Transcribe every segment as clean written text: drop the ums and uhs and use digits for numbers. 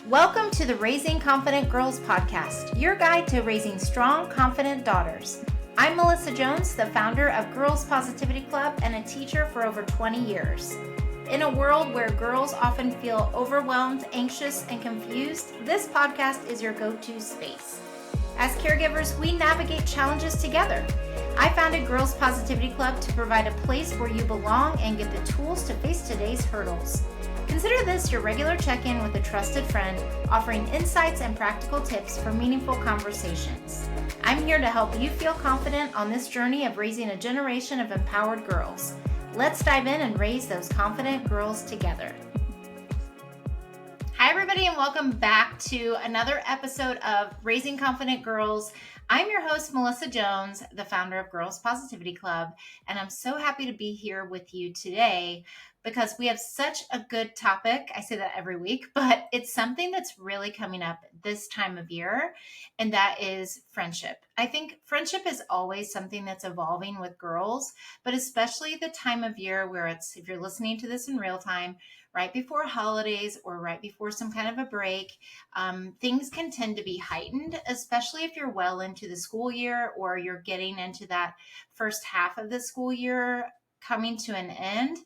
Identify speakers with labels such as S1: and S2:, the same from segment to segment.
S1: Welcome to the Raising Confident Girls podcast, your guide to raising strong, confident daughters. I'm Melissa Jones, the founder of Girls Positivity Club and a teacher for over 20 years. In a world where girls often feel overwhelmed, anxious, and confused, this podcast is your go-to space. As caregivers, we navigate challenges together. I founded Girls Positivity Club to provide a place where you belong and get the tools to face today's hurdles. Consider this your regular check-in with a trusted friend, offering insights and practical tips for meaningful conversations. I'm here to help you feel confident on this journey of raising a generation of empowered girls. Let's dive in and raise those confident girls together. Hi, everybody, and welcome back to another episode of Raising Confident Girls. I'm your host, Melissa Jones, the founder of Girls Positivity Club, and I'm so happy to be here with you today because we have such a good topic. I say that every week, but it's something that's really coming up this time of year, and that is friendship. I think friendship is always something that's evolving with girls, but especially the time of year where it's, if you're listening to this in real time, right before holidays or right before some kind of a break, things can tend to be heightened, especially if you're well into the school year or you're getting into that first half of the school year coming to an end.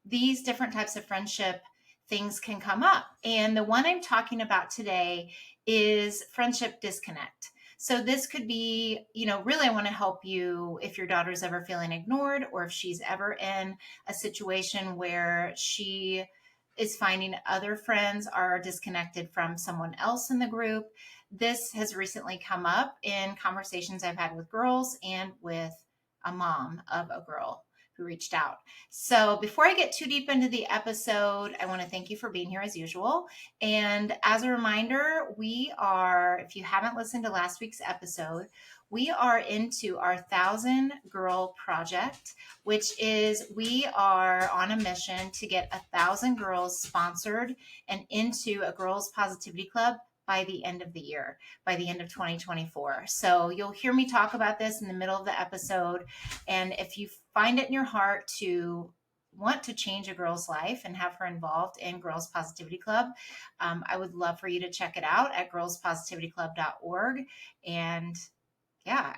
S1: These different types of friendship things can come up. And the one I'm talking about today is friendship disconnect. So this could be, really I want to help you if your daughter's ever feeling ignored or if she's ever in a situation where she is finding other friends are disconnected from someone else in the group. This has recently come up in conversations I've had with girls and with a mom of a girl who reached out. So before I get too deep into the episode, I want to thank you for being here as usual. And as a reminder, if you haven't listened to last week's episode, we are into our 1,000 Girl Project, which is we are on a mission to get 1,000 girls sponsored and into a Girls Positivity Club by the end of the year, by the end of 2024. So you'll hear me talk about this in the middle of the episode. And if you find it in your heart to want to change a girl's life and have her involved in Girls Positivity Club, I would love for you to check it out at girlspositivityclub.org. And yeah,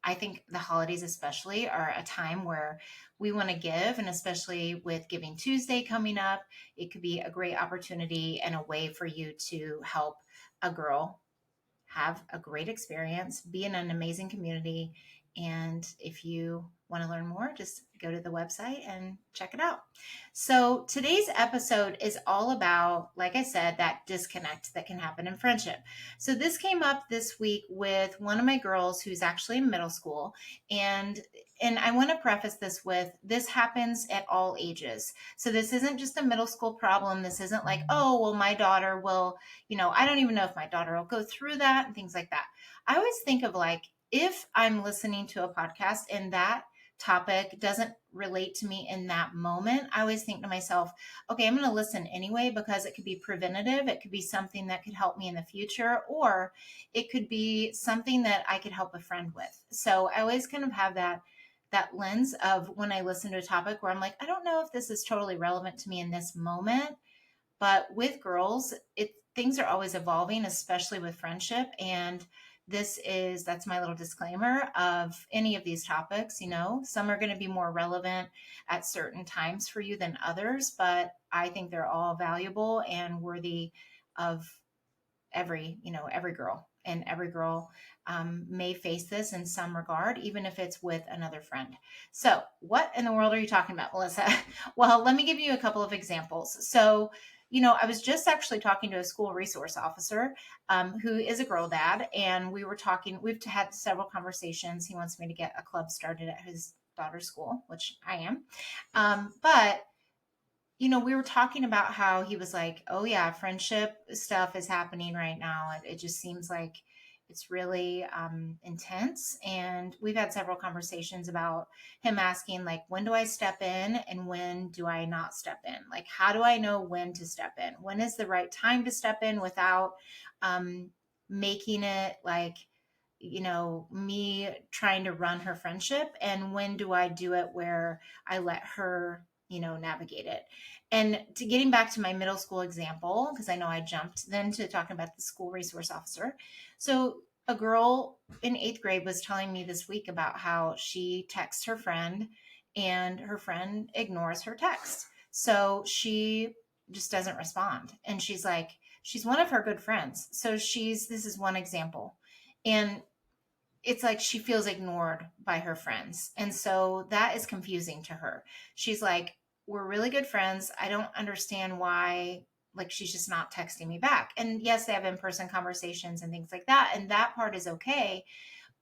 S1: I think the holidays especially are a time where we want to give, and especially with Giving Tuesday coming up, it could be a great opportunity and a way for you to help a girl have a great experience, be in an amazing community. And if you want to learn more, just go to the website and check it out. So today's episode is all about, like I said, that disconnect that can happen in friendship. So this came up this week with one of my girls who's actually in middle school. And I want to preface this with, this happens at all ages. So this isn't just a middle school problem. This isn't like, oh, well, my daughter will, I don't even know if my daughter will go through that and things like that. I always think of like, if I'm listening to a podcast and that topic doesn't relate to me in that moment, I always think to myself, okay, I'm going to listen anyway, because it could be preventative. It could be something that could help me in the future, or it could be something that I could help a friend with. So I always kind of have that lens of when I listen to a topic where I'm like, I don't know if this is totally relevant to me in this moment. But with girls, things are always evolving, especially with friendship. And that's my little disclaimer of any of these topics. Some are going to be more relevant at certain times for you than others, but I think they're all valuable and worthy of every girl. And every girl may face this in some regard, even if it's with another friend. So what in the world are you talking about, Melissa? Well, let me give you a couple of examples. So I was just actually talking to a school resource officer who is a girl dad, and we've had several conversations. He wants me to get a club started at his daughter's school, which I am. But we were talking about how he was like, oh yeah, friendship stuff is happening right now. It just seems like it's really intense. And we've had several conversations about him asking, like, when do I step in and when do I not step in? Like, how do I know when to step in? When is the right time to step in without making it like, me trying to run her friendship? And when do I do it where I let her navigate it. And to getting back to my middle school example, because I know I jumped then to talking about the school resource officer. So a girl in 8th grade was telling me this week about how she texts her friend and her friend ignores her text. So she just doesn't respond. And she's like, she's one of her good friends. So this is one example. And it's like she feels ignored by her friends. And so that is confusing to her. She's like, we're really good friends. I don't understand why, like, she's just not texting me back. And yes, they have in person conversations and things like that. And that part is okay.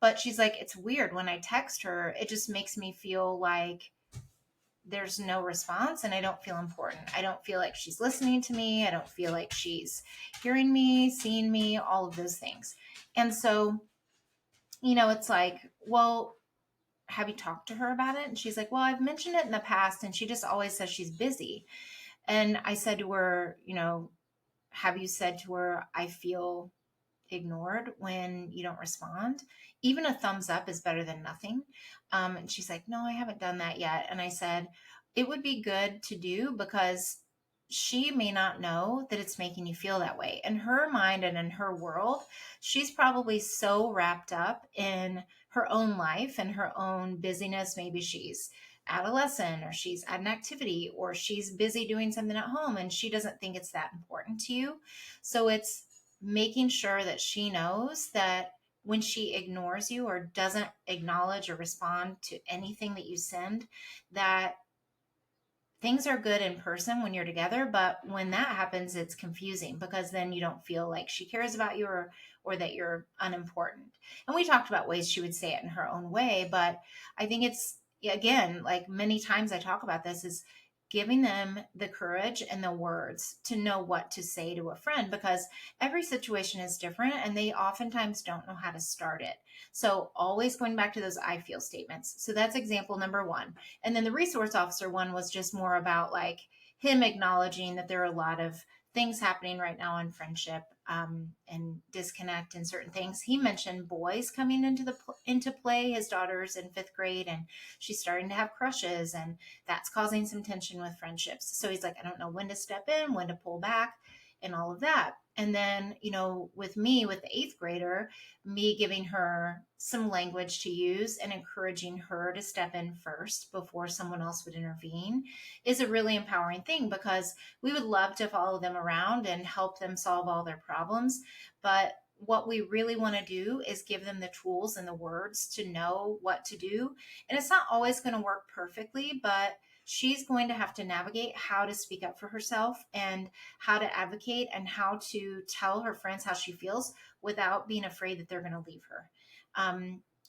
S1: But she's like, it's weird when I text her, it just makes me feel like there's no response and I don't feel important. I don't feel like she's listening to me. I don't feel like she's hearing me, seeing me, all of those things. And so, it's like, well, have you talked to her about it? And she's like, well, I've mentioned it in the past and she just always says she's busy. And I said to her, have you said to her, I feel ignored when you don't respond? Even a thumbs up is better than nothing. And she's like, no, I haven't done that yet. And I said, it would be good to do because she may not know that it's making you feel that way. In her mind and in her world, she's probably so wrapped up in her own life and her own busyness. Maybe she's adolescent or she's at an activity or she's busy doing something at home and she doesn't think it's that important to you. So it's making sure that she knows that when she ignores you or doesn't acknowledge or respond to anything that you send, that things are good in person when you're together, but when that happens, it's confusing because then you don't feel like she cares about you or that you're unimportant. And we talked about ways she would say it in her own way, but I think it's, again, like many times I talk about this, is giving them the courage and the words to know what to say to a friend because every situation is different and they oftentimes don't know how to start it. So always going back to those I feel statements. So that's example number one. And then the resource officer one was just more about like him acknowledging that there are a lot of things happening right now in friendship, and disconnect and certain things. He mentioned boys coming into play. His daughter's in 5th grade and she's starting to have crushes, and that's causing some tension with friendships. So he's like, I don't know when to step in, when to pull back, and all of that. And then, with me, with the 8th grader, me giving her some language to use and encouraging her to step in first before someone else would intervene is a really empowering thing because we would love to follow them around and help them solve all their problems. But what we really want to do is give them the tools and the words to know what to do. And it's not always going to work perfectly, but she's going to have to navigate how to speak up for herself and how to advocate and how to tell her friends how she feels without being afraid that they're going to leave her,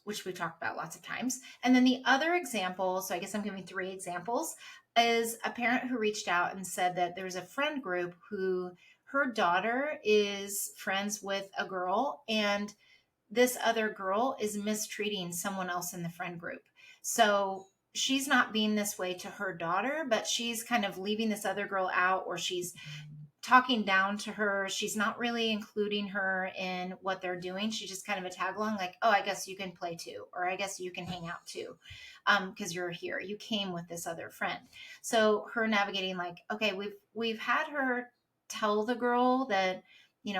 S1: which we talked about lots of times. And then the other example, so I guess I'm giving 3 examples, is a parent who reached out and said that there's a friend group who her daughter is friends with a girl and this other girl is mistreating someone else in the friend group. So she's not being this way to her daughter, but she's kind of leaving this other girl out, or she's talking down to her. She's not really including her in what they're doing. She's just kind of a tag along, like, oh, I guess you can play too, or I guess you can hang out too, because you're here. You came with this other friend. So her navigating, like, okay, we've had her tell the girl that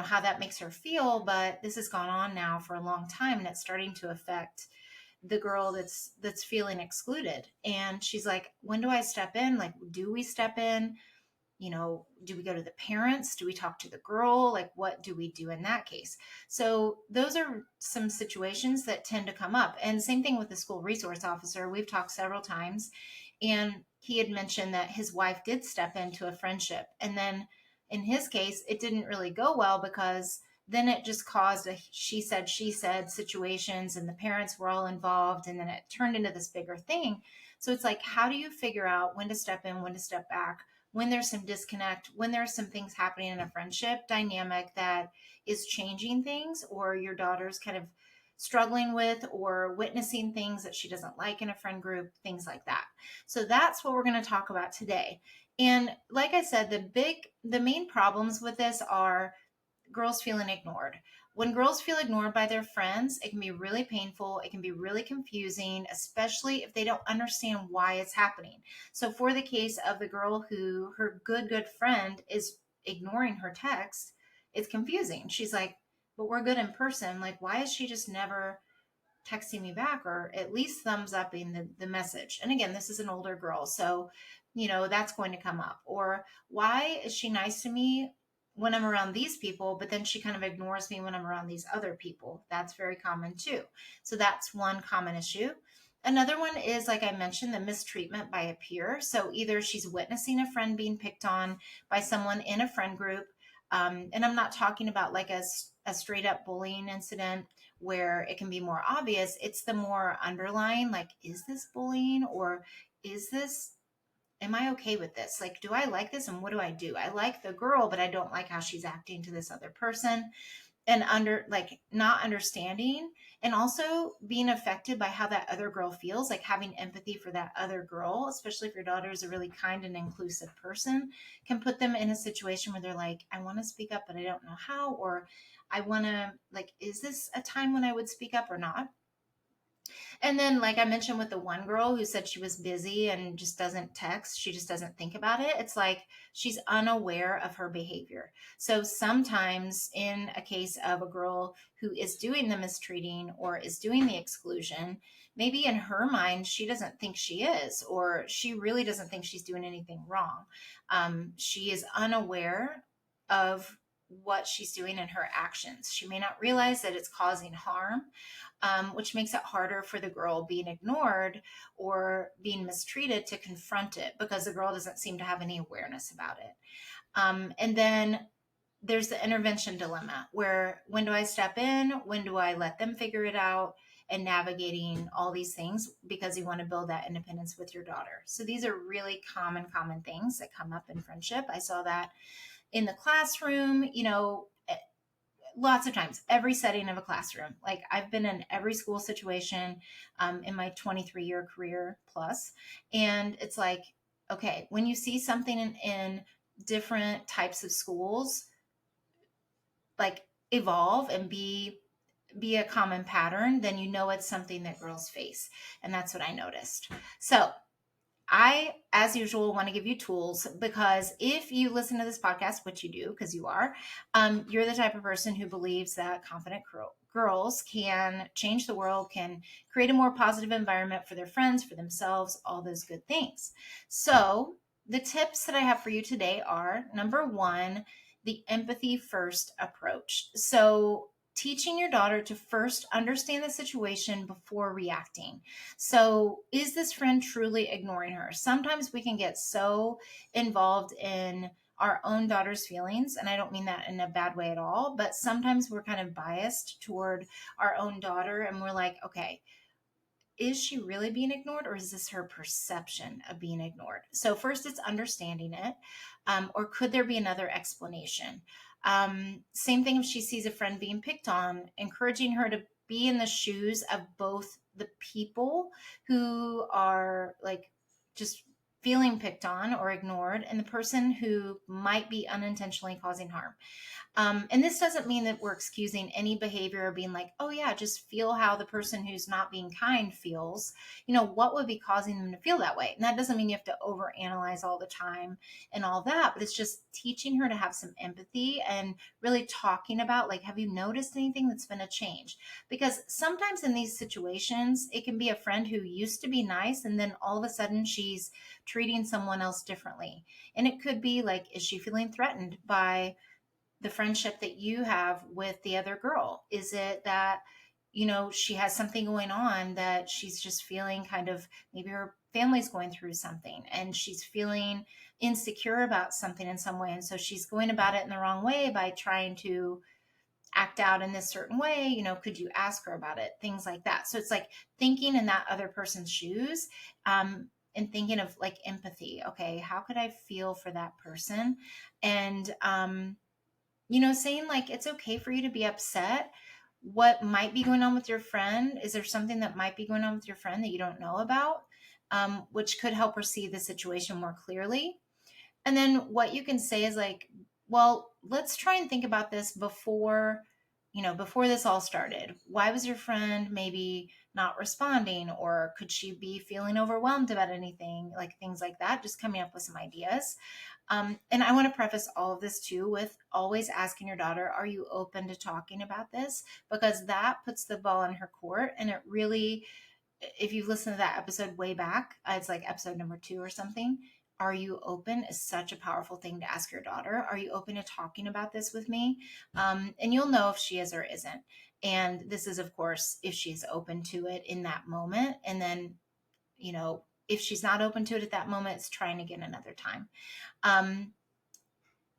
S1: how that makes her feel, but this has gone on now for a long time, and it's starting to affect the girl that's feeling excluded. And she's like, when do I step in? Like, do we step in? Do we go to the parents? Do we talk to the girl? Like, what do we do in that case? So those are some situations that tend to come up. And same thing with the school resource officer. We've talked several times, and he had mentioned that his wife did step into a friendship. And then in his case, it didn't really go well because then it just caused a she said situations, and the parents were all involved. And then it turned into this bigger thing. So it's like, how do you figure out when to step in, when to step back? When there's some disconnect, when there's some things happening in a friendship dynamic that is changing things, or your daughter's kind of struggling with or witnessing things that she doesn't like in a friend group, things like that. So that's what we're going to talk about today. And like I said, the main problems with this are girls feeling ignored. when girls feel ignored by their friends, it can be really painful. It can be really confusing, especially if they don't understand why it's happening. So, for the case of the girl who her good friend is ignoring her text, it's confusing. She's like, but we're good in person. Like, why is she just never texting me back or at least thumbs upping the message? And again, this is an older girl. So, that's going to come up. Or why is she nice to me when I'm around these people, but then she kind of ignores me when I'm around these other people? That's very common too. So that's one common issue. Another one is, like I mentioned, the mistreatment by a peer. So either she's witnessing a friend being picked on by someone in a friend group. And I'm not talking about like a straight up bullying incident where it can be more obvious. It's the more underlying, like, is this bullying, or is this, am I okay with this? Like, do I like this? And what do I do? I like the girl, but I don't like how she's acting to this other person. And not understanding, and also being affected by how that other girl feels, like having empathy for that other girl, especially if your daughter is a really kind and inclusive person, can put them in a situation where they're like, I want to speak up, but I don't know how, or I want to, like, is this a time when I would speak up or not? And then, like I mentioned with the one girl who said she was busy and just doesn't text, she just doesn't think about it. It's like she's unaware of her behavior. So sometimes, in a case of a girl who is doing the mistreating or is doing the exclusion, maybe in her mind, she doesn't think she is, or she really doesn't think she's doing anything wrong. She is unaware of what she's doing in her actions. She may not realize that it's causing harm, which makes it harder for the girl being ignored or being mistreated to confront it because the girl doesn't seem to have any awareness about it. And then there's the intervention dilemma where, when do I step in? When do I let them figure it out? And navigating all these things because you want to build that independence with your daughter. So these are really common things that come up in friendship. I saw that in the classroom, lots of times, every setting of a classroom. Like, I've been in every school situation in my 23-year career plus. And it's like, okay, when you see something in different types of schools, like, evolve and be a common pattern, then you know it's something that girls face. And that's what I noticed. So I, as usual, want to give you tools, because if you listen to this podcast, which you do because you are, you're the type of person who believes that confident girls can change the world, can create a more positive environment for their friends, for themselves, all those good things. So the tips that I have for you today are: number one, the empathy first approach. So teaching your daughter to first understand the situation before reacting. So, is this friend truly ignoring her? Sometimes we can get so involved in our own daughter's feelings, and I don't mean that in a bad way at all, but sometimes we're kind of biased toward our own daughter, and we're like, okay, is she really being ignored, or is this her perception of being ignored? So, first, it's understanding it, or could there be another explanation? Same thing if she sees a friend being picked on, encouraging her to be in the shoes of both the people who are, like, just feeling picked on or ignored, and the person who might be unintentionally causing harm. And this doesn't mean that we're excusing any behavior or being like, oh, yeah, just feel how the person who's not being kind feels. What would be causing them to feel that way? And that doesn't mean you have to overanalyze all the time and all that, but it's just teaching her to have some empathy and really talking about, like, have you noticed anything that's been a change? Because sometimes in these situations, it can be a friend who used to be nice, and then all of a sudden she's treating someone else differently. And it could be like, is she feeling threatened by the friendship that you have with the other girl? Is it that, she has something going on that she's just feeling kind of, maybe her family's going through something and she's feeling insecure about something in some way. And so she's going about it in the wrong way by trying to act out in this certain way. Could you ask her about it? Things like that. So it's like thinking in that other person's shoes, and thinking of, like, empathy. Okay, how could I feel for that person? And, saying, like, it's okay for you to be upset. What might be going on with your friend? Is there something that might be going on with your friend that you don't know about? Which could help her see the situation more clearly. And then what you can say is like, well, let's try and think about this before before this all started, why was your friend maybe not responding, or could she be feeling overwhelmed about anything, like things like that, just coming up with some ideas. And I want to preface all of this too with always asking your daughter, are you open to talking about this? Because that puts the ball in her court. And it really, if you listen to that episode way back, it's like episode number 2 or something. Are you open is such a powerful thing to ask your daughter. Are you open to talking about this with me? And you'll know if she is or isn't. And this is, of course, if she's open to it in that moment. And then, if she's not open to it at that moment, it's trying again another time. Um,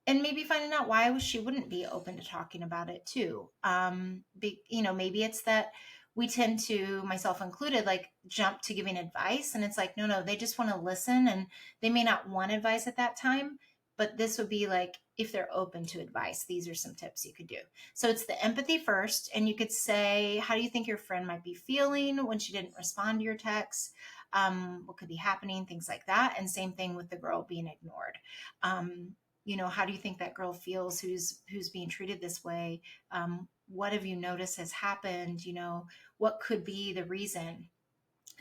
S1: and maybe finding out why she wouldn't be open to talking about it too. Maybe it's that we tend to, myself included, like jump to giving advice, and it's like, no, they just want to listen, and they may not want advice at that time, but this would be like, if they're open to advice, these are some tips you could do. So it's the empathy first, and you could say, how do you think your friend might be feeling when she didn't respond to your text? What could be happening, things like that. And same thing with the girl being ignored. How do you think that girl feels who's being treated this way? What have you noticed has happened? What could be the reason?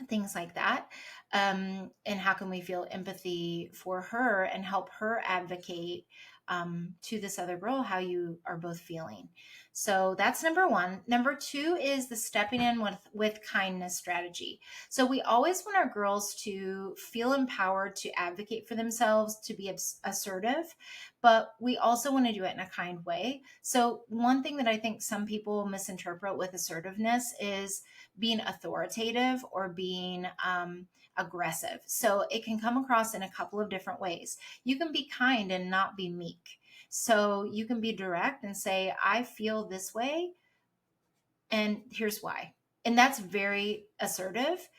S1: Things like that. And how can we feel empathy for her and help her advocate to this other girl how you are both feeling? So that's number 1. Number 2 is the stepping in with kindness strategy. So we always want our girls to feel empowered to advocate for themselves, to be assertive, but we also want to do it in a kind way. So one thing that I think some people misinterpret with assertiveness is being authoritative or being aggressive. So it can come across in a couple of different ways. You can be kind and not be meek. So you can be direct and say, I feel this way, and here's why. And that's very assertive.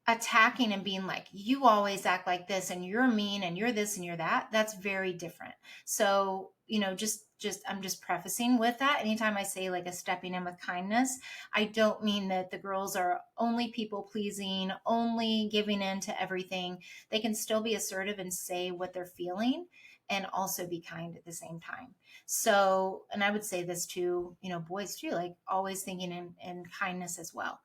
S1: Attacking and being like, you always act like this, and you're mean, and you're this, and you're that, that's very different. So just I'm just prefacing with that. Anytime I say like a stepping in with kindness, I don't mean that the girls are only people pleasing, only giving in to everything. They can still be assertive and say what they're feeling, and also be kind at the same time. So, and I would say this to boys too, like always thinking in kindness as well.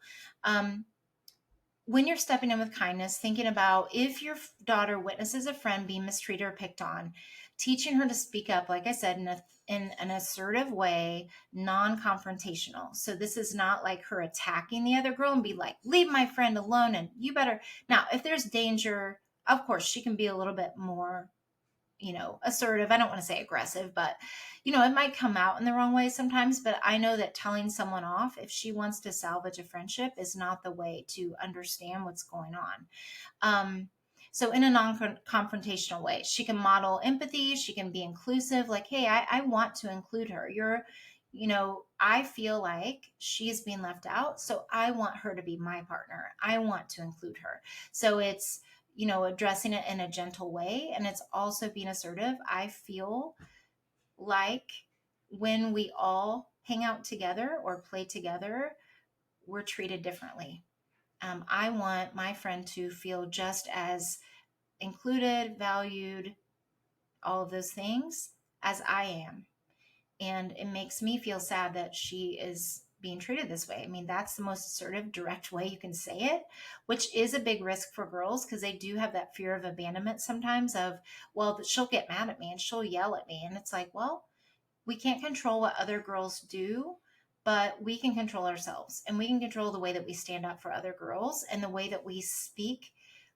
S1: When you're stepping in with kindness, thinking about if your daughter witnesses a friend being mistreated or picked on, teaching her to speak up, like I said, in an assertive way, non-confrontational. So this is not like her attacking the other girl and be like, leave my friend alone and you better. Now, if there's danger, of course, she can be a little bit more assertive. I don't want to say aggressive, but it might come out in the wrong way sometimes. But I know that telling someone off, if she wants to salvage a friendship, is not the way to understand what's going on. So in a non-confrontational way, she can model empathy. She can be inclusive. Like, hey, I want to include her. I feel like she's being left out. So I want her to be my partner. I want to include her. So it's, addressing it in a gentle way. And it's also being assertive. I feel like when we all hang out together or play together, we're treated differently. I want my friend to feel just as included, valued, all of those things as I am. And it makes me feel sad that she is being treated this way. I mean, that's the most assertive, direct way you can say it, which is a big risk for girls because they do have that fear of abandonment sometimes of, well, she'll get mad at me and she'll yell at me. And it's like, well, we can't control what other girls do, but we can control ourselves, and we can control the way that we stand up for other girls and the way that we speak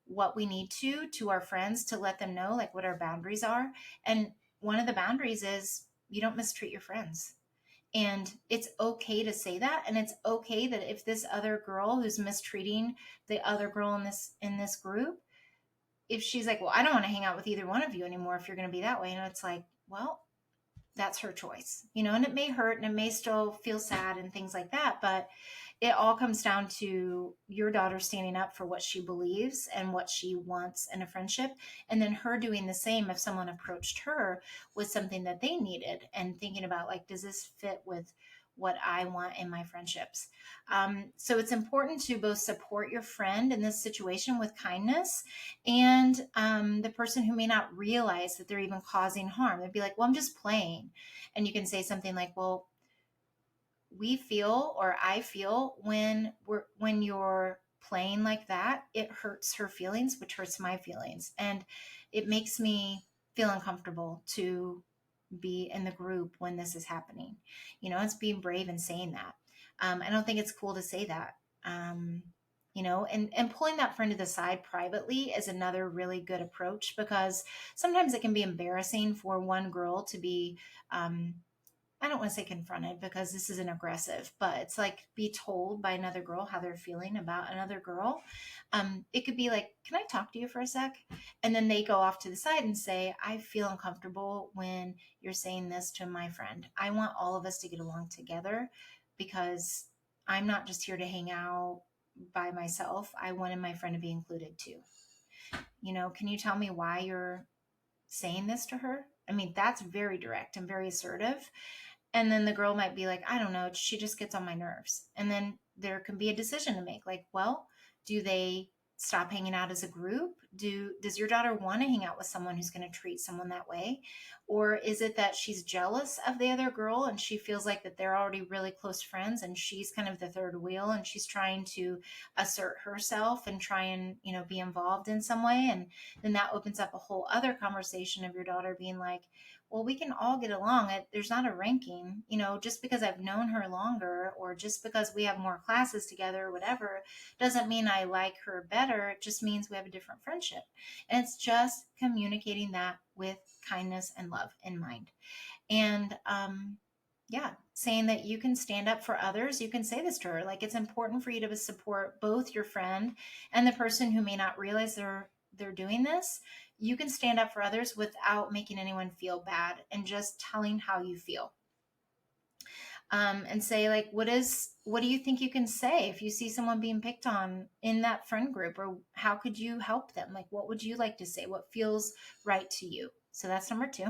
S1: what we need to our friends to let them know like what our boundaries are. And one of the boundaries is you don't mistreat your friends. And it's okay to say that, and it's okay that if this other girl who's mistreating the other girl in this group, if she's like, well, I don't want to hang out with either one of you anymore if you're going to be that way, and it's like, well, that's her choice, and it may hurt and it may still feel sad and things like that. But it all comes down to your daughter standing up for what she believes and what she wants in a friendship. And then her doing the same if someone approached her with something that they needed, and thinking about like, does this fit with what I want in my friendships? So it's important to both support your friend in this situation with kindness, and the person who may not realize that they're even causing harm. They'd be like, well, I'm just playing. And you can say something like, well, we feel, or I feel, when you're playing like that, it hurts her feelings, which hurts my feelings, and it makes me feel uncomfortable to be in the group when this is happening. It's being brave and saying that. I don't think it's cool to say that. um, and pulling that friend to the side privately is another really good approach, because sometimes it can be embarrassing for one girl to be, um, I don't want to say confronted, because this isn't aggressive, but it's like be told by another girl how they're feeling about another girl. It could be like, can I talk to you for a sec? And then they go off to the side and say, I feel uncomfortable when you're saying this to my friend. I want all of us to get along together, because I'm not just here to hang out by myself. I wanted my friend to be included too. Can you tell me why you're saying this to her? I mean, that's very direct and very assertive. And then the girl might be like, I don't know, she just gets on my nerves. And then there can be a decision to make, like, well, do they stop hanging out as a group? Does your daughter want to hang out with someone who's going to treat someone that way? Or is it that she's jealous of the other girl and she feels like that they're already really close friends and she's kind of the third wheel and she's trying to assert herself and try and, be involved in some way? And then that opens up a whole other conversation of your daughter being like, well, we can all get along. There's not a ranking, just because I've known her longer or just because we have more classes together or whatever, doesn't mean I like her better. It just means we have a different friendship. And it's just communicating that with kindness and love in mind. And, yeah, saying that you can stand up for others. You can say this to her. Like, it's important for you to support both your friend and the person who may not realize they're doing this. You can stand up for others without making anyone feel bad, and just telling how you feel. And say, like, what do you think you can say if you see someone being picked on in that friend group, or how could you help them? Like, what would you like to say? What feels right to you? So that's number 2.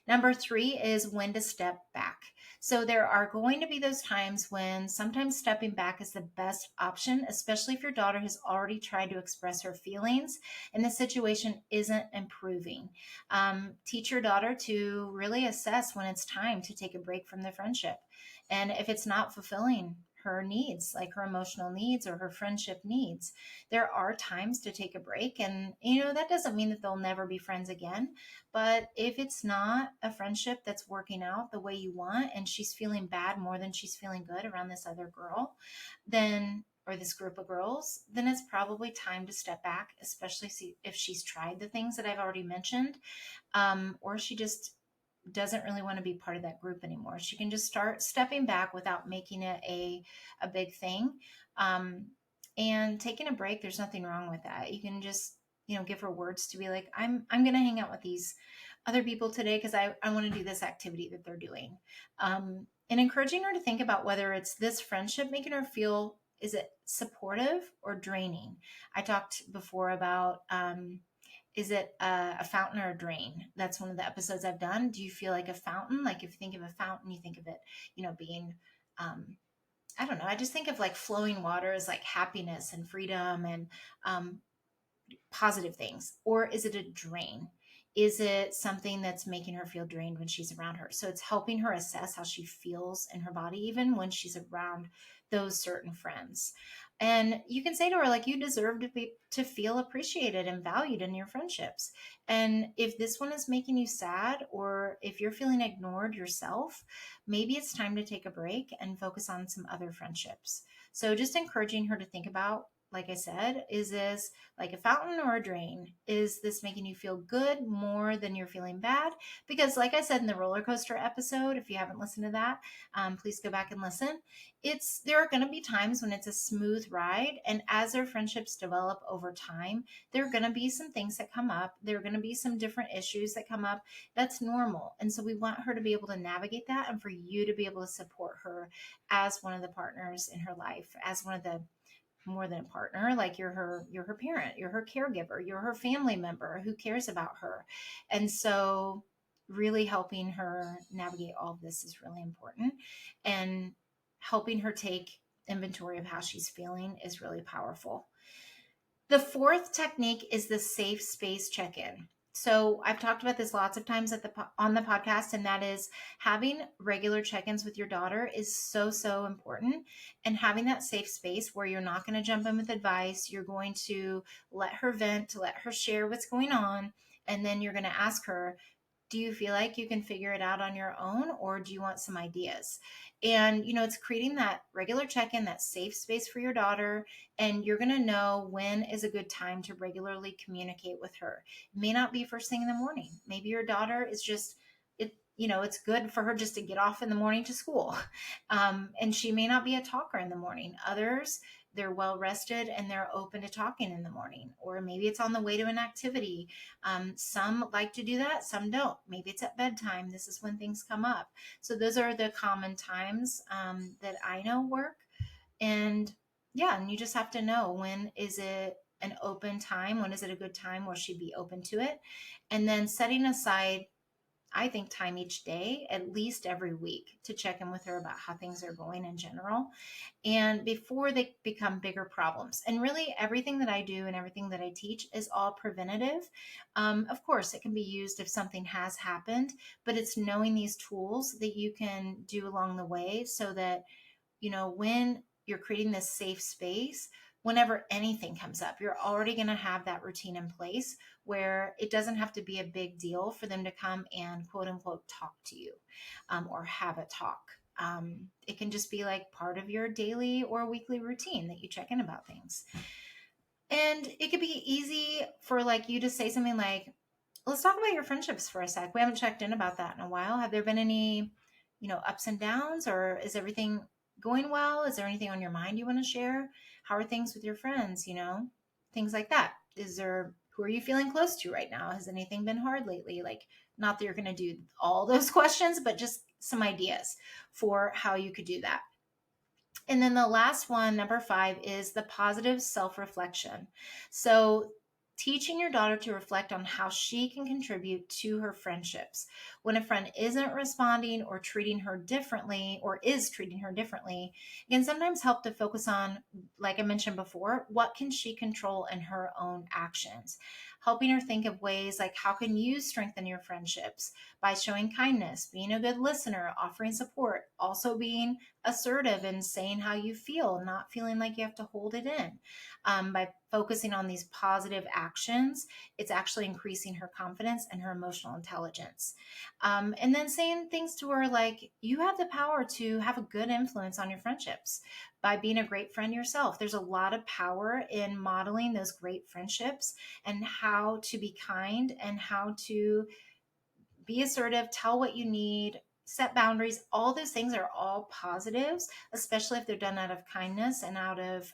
S1: Number 3 is when to step back. So there are going to be those times when sometimes stepping back is the best option, especially if your daughter has already tried to express her feelings and the situation isn't improving. Teach your daughter to really assess when it's time to take a break from the friendship. And if it's not fulfilling her needs, like her emotional needs or her friendship needs, there are times to take a break. And, that doesn't mean that they'll never be friends again. But if it's not a friendship that's working out the way you want, and she's feeling bad more than she's feeling good around this other girl, then, or this group of girls, then it's probably time to step back, especially if she's tried the things that I've already mentioned, or she just doesn't really want to be part of that group anymore. She can just start stepping back without making it a big thing. Um, and taking a break, there's nothing wrong with that. You can just, give her words to be like, I'm going to hang out with these other people today because I want to do this activity that they're doing. And encouraging her to think about whether it's this friendship making her feel, is it supportive or draining? I talked before about, is it a fountain or a drain? That's one of the episodes I've done. Do you feel like a fountain? Like, if you think of a fountain, you think of it, being, I don't know. I just think of like flowing water as like happiness and freedom and um, positive things. Or is it a drain? Is it something that's making her feel drained when she's around her? So it's helping her assess how she feels in her body, even when she's around those certain friends. And you can say to her, like, you deserve to feel appreciated and valued in your friendships. And if this one is making you sad, or if you're feeling ignored yourself, maybe it's time to take a break and focus on some other friendships. So just encouraging her to think about, like I said, is this like a fountain or a drain? Is this making you feel good more than you're feeling bad? Because, like I said in the roller coaster episode, if you haven't listened to that, please go back and listen. There are going to be times when it's a smooth ride, and as their friendships develop over time, there are going to be some things that come up. There are going to be some different issues that come up. That's normal, and so we want her to be able to navigate that, and for you to be able to support her as one of the partners in her life, as one of the, more than a partner, like you're her parent, you're her caregiver, you're her family member who cares about her. And so really helping her navigate all of this is really important, and helping her take inventory of how she's feeling is really powerful. The 4th technique is the safe space check-in. So I've talked about this lots of times on the podcast, and that is having regular check-ins with your daughter is so important, and having that safe space where you're not going to jump in with advice. You're going to let her vent, to let her share what's going on, and then you're going to ask her, do you feel like you can figure it out on your own, or do you want some ideas? And it's creating that regular check-in, that safe space for your daughter, and you're going to know when is a good time to regularly communicate with her. It may not be first thing in the morning. Maybe your daughter is just it's good for her just to get off in the morning to school. And she may not be a talker in the morning. Others, they're well rested and they're open to talking in the morning, or maybe it's on the way to an activity. Some like to do that, some don't. Maybe it's at bedtime. This is when things come up. So those are the common times that I know work. And yeah, and you just have to know, when is it an open time? When is it a good time where she'd be open to it? And then setting aside, I think, time each day, at least every week, to check in with her about how things are going in general, and before they become bigger problems. And really, everything that I do and everything that I teach is all preventative. Of course, it can be used if something has happened, but it's knowing these tools that you can do along the way, so that when you're creating this safe space, whenever anything comes up, you're already going to have that routine in place, where it doesn't have to be a big deal for them to come and quote unquote talk to you, or have a talk. It can just be like part of your daily or weekly routine that you check in about things. And it could be easy for like you to say something like, let's talk about your friendships for a sec. We haven't checked in about that in a while. Have there been any, ups and downs, or is everything going well? Is there anything on your mind you want to share? How are things with your friends? Things like that. Who are you feeling close to right now? Has anything been hard lately? Like, not that you're going to do all those questions, but just some ideas for how you could do that. And then the last one, number 5, is the positive self reflection. So, teaching your daughter to reflect on how she can contribute to her friendships. When a friend isn't responding or treating her differently, or is treating her differently, it can sometimes help to focus on, like I mentioned before, what can she control in her own actions? Helping her think of ways like, how can you strengthen your friendships by showing kindness, being a good listener, offering support, also being assertive and saying how you feel, not feeling like you have to hold it in. By focusing on these positive actions, it's actually increasing her confidence and her emotional intelligence. And then saying things to her like, you have the power to have a good influence on your friendships by being a great friend yourself. There's a lot of power in modeling those great friendships, and how to be kind, and how to be assertive, tell what you need, set boundaries. All those things are all positives, especially if they're done out of kindness and out of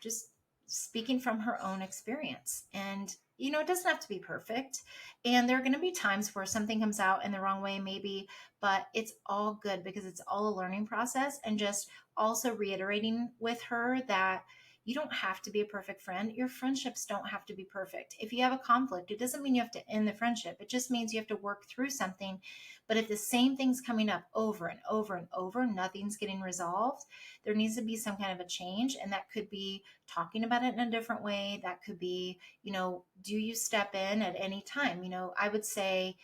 S1: just speaking from her own experience. And, it doesn't have to be perfect. And there are going to be times where something comes out in the wrong way, maybe, but it's all good because it's all a learning process. And just also reiterating with her that you don't have to be a perfect friend. Your friendships don't have to be perfect. If you have a conflict, it doesn't mean you have to end the friendship. It just means you have to work through something. But if the same thing's coming up over and over and over, nothing's getting resolved, there needs to be some kind of a change. And that could be talking about it in a different way. That could be, do you step in at any time? I would say,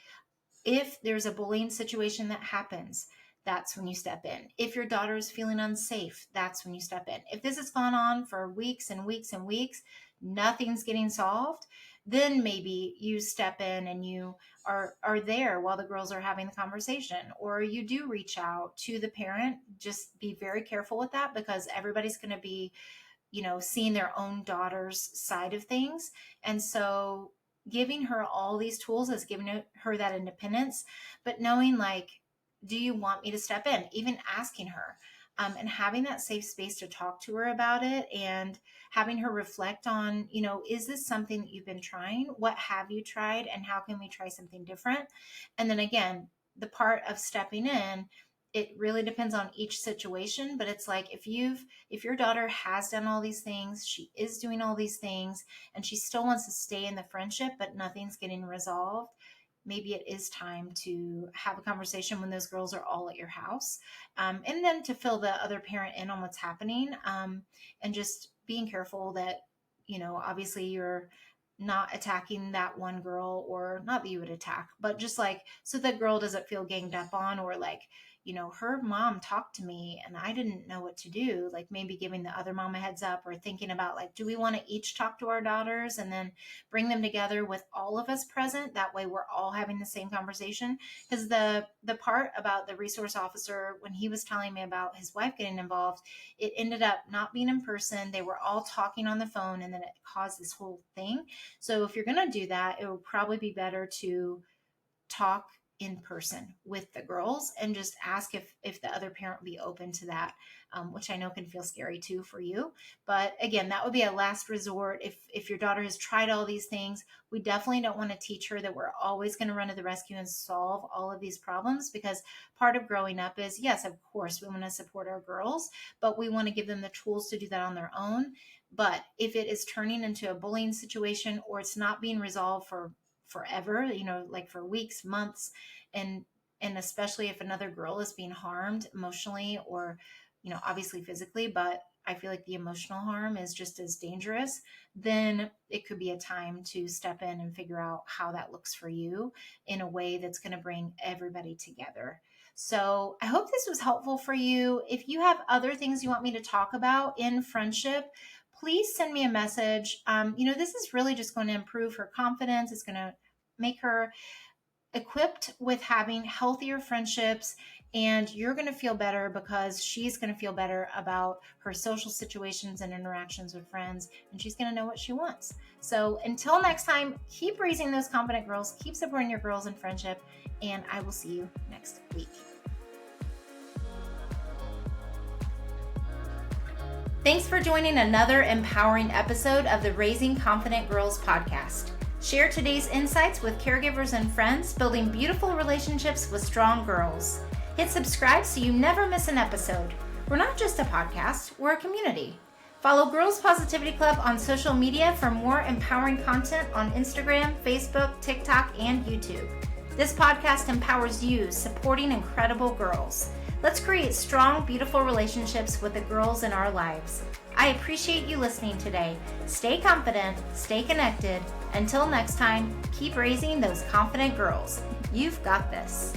S1: if there's a bullying situation that happens, that's when you step in. If your daughter is feeling unsafe, that's when you step in. If this has gone on for weeks and weeks and weeks, nothing's getting solved, then maybe you step in and you are there while the girls are having the conversation, or you do reach out to the parent. Just be very careful with that, because everybody's going to be seeing their own daughter's side of things. And so giving her all these tools is giving her that independence, but knowing like, do you want me to step in? Even asking her, and having that safe space to talk to her about it, and having her reflect on, is this something that you've been trying? What have you tried? And how can we try something different? And then again, the part of stepping in, it really depends on each situation, but it's like, if your daughter has done all these things, she is doing all these things, and she still wants to stay in the friendship, but nothing's getting resolved, maybe it is time to have a conversation when those girls are all at your house. And then to fill the other parent in on what's happening, and just being careful that, obviously not attacking that one girl, or not that you would attack, but just like, so that girl doesn't feel ganged up on, or like, her mom talked to me and I didn't know what to do. Like maybe giving the other mom a heads up, or thinking about like, do we want to each talk to our daughters and then bring them together with all of us present? That way we're all having the same conversation. Because the part about the resource officer, when he was telling me about his wife getting involved, it ended up not being in person. They were all talking on the phone, and then it caused this whole thing. So if you're going to do that, it would probably be better to talk in person with the girls and just ask if the other parent would be open to that, which I know can feel scary too for you. But again, that would be a last resort. If your daughter has tried all these things, we definitely don't want to teach her that we're always going to run to the rescue and solve all of these problems, because part of growing up is, yes, of course, we want to support our girls, but we want to give them the tools to do that on their own. But if it is turning into a bullying situation, or it's not being resolved for forever, like for weeks, months, and especially if another girl is being harmed emotionally, or obviously physically, but I feel like the emotional harm is just as dangerous, then it could be a time to step in and figure out how that looks for you in a way that's going to bring everybody together. So I hope this was helpful for you. If you have other things you want me to talk about in friendship, please send me a message. This is really just going to improve her confidence. It's going to make her equipped with having healthier friendships, and you're going to feel better because she's going to feel better about her social situations and interactions with friends, and she's going to know what she wants. So until next time, keep raising those confident girls, keep supporting your girls in friendship, and I will see you next week. Thanks for joining another empowering episode of the Raising Confident Girls podcast. Share today's insights with caregivers and friends, building beautiful relationships with strong girls. Hit subscribe so you never miss an episode. We're not just a podcast, we're a community. Follow Girls Positivity Club on social media for more empowering content on Instagram, Facebook, TikTok, and YouTube. This podcast empowers you, supporting incredible girls. Let's create strong, beautiful relationships with the girls in our lives. I appreciate you listening today. Stay confident, stay connected. Until next time, keep raising those confident girls. You've got this.